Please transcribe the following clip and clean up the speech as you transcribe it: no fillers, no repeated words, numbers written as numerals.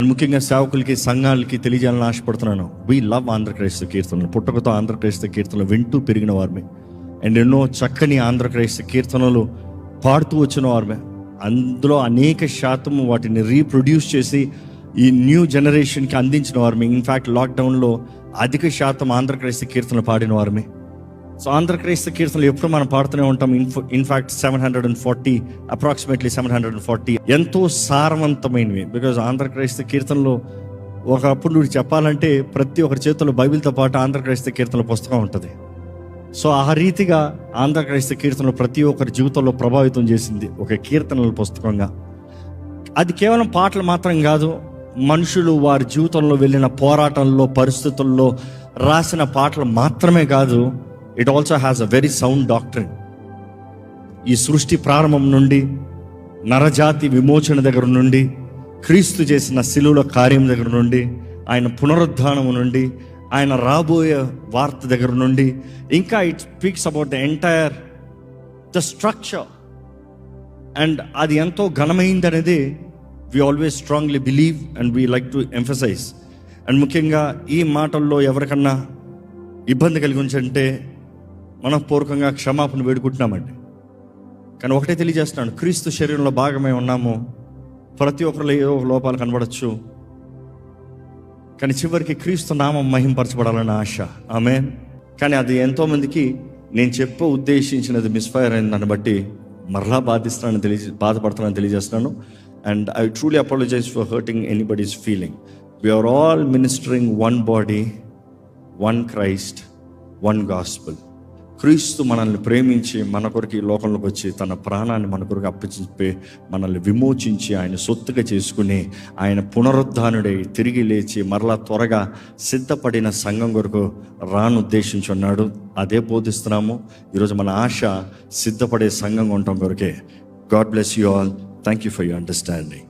ముఖ్యంగా సేవకులకి, సంఘాలకి తెలియజేయాలని ఆశపడుతున్నాను. వీ లవ్ ఆంధ్రక్రైస్తవ కీర్తనలు. పుట్టకతో ఆంధ్రక్రైస్తవ కీర్తనలు వింటూ పెరిగిన వారిమే, అండ్ ఎన్నో చక్కని ఆంధ్రక్రైస్తవ కీర్తనలు పాడుతూ వచ్చిన వారిమే. అందులో అనేక శాతం వాటిని రీప్రొడ్యూస్ చేసి ఈ న్యూ జనరేషన్కి అందించిన వారిమే. ఇన్ఫ్యాక్ట్ లాక్డౌన్లో అధిక శాతం ఆంధ్రక్రైస్తవ కీర్తనలు పాడిన వారిమే. సో ఆంధ్రక్రైస్తవ కీర్తనలు ఎప్పుడు మనం పాడుతూనే ఉంటాం. ఇన్ఫ్యాక్ట్ 740, అప్రాక్సిమేట్లీ 740 ఎంతో సారవంతమైనవి. బికాజ్ ఆంధ్రక్రైస్తవ కీర్తనలు ఒకప్పుడు చెప్పాలంటే ప్రతి ఒక్కరి చేతుల్లో బైబిల్తో పాటు ఆంధ్రక్రైస్తవ కీర్తనల పుస్తకం ఉంటుంది. సో ఆ రీతిగా ఆంధ్రక్రైస్తవ కీర్తనలు ప్రతి ఒక్కరి జీవితంలో ప్రభావితం చేసింది ఒక కీర్తనల పుస్తకంగా. అది కేవలం పాటలు మాత్రం కాదు, మనుషులు వారి జీవితంలో వెళ్ళిన పోరాటంలో, పరిస్థితుల్లో రాసిన పాటలు మాత్రమే కాదు, it also has a very sound doctrine. ఈ సృష్టి ప్రారంభం నుండి, నరజాతి విమోచన దగ్గర నుండి, క్రీస్తు చేసిన శిలువల కార్యం దగ్గర నుండి, ఆయన పునరుద్ధానం నుండి, ఆయన రాబోయే వార్త దగ్గర నుండి, ఇంకా it speaks about the entire the structure. And అది ఎంతో ఘనమైంది అనేది we always strongly believe and we like to emphasize. And ముఖ్యంగా ఈ మాటల్లో ఎవరికన్నా ఇబ్బంది కలిగి ఉంచంటే మనపూర్వకంగా క్షమాపణ వేడుకుంటున్నామండి. కానీ ఒకటే తెలియజేస్తున్నాను, క్రీస్తు శరీరంలో భాగమై ఉన్నాము. ప్రతి ఒక్కరిలో ఏదో లోపాలు కనబడచ్చు, కానీ చివరికి క్రీస్తు నామం మహింపరచబడాలన్న ఆశ. ఆమేన్. కానీ అది ఎంతోమందికి నేను ఉద్దేశించినది మిస్ఫైర్ అయింది. దాన్ని బట్టి మరలా బాధపడుతున్నానని తెలియజేస్తున్నాను. And I truly apologize for hurting anybody's feeling. We are all ministering one body, one Christ, one gospel. క్రీస్తు మనల్ని ప్రేమించి మన కొరకు ఈ లోకంలోకి వచ్చి తన ప్రాణాన్ని మన కొరకు అప్పచెప్పి మనల్ని విమోచించి ఆయన సొత్తుగా చేసుకుని ఆయన పునరుద్ధానుడై తిరిగి లేచి మరలా త్వరగా సిద్ధపడిన సంఘం కొరకు ఉద్దేశించున్నాడు. అదే బోధిస్తున్నాము. ఈరోజు మన ఆశ సిద్ధపడే సంఘంగా ఉండటం కొరకే. God bless you all. Thank you for your understanding.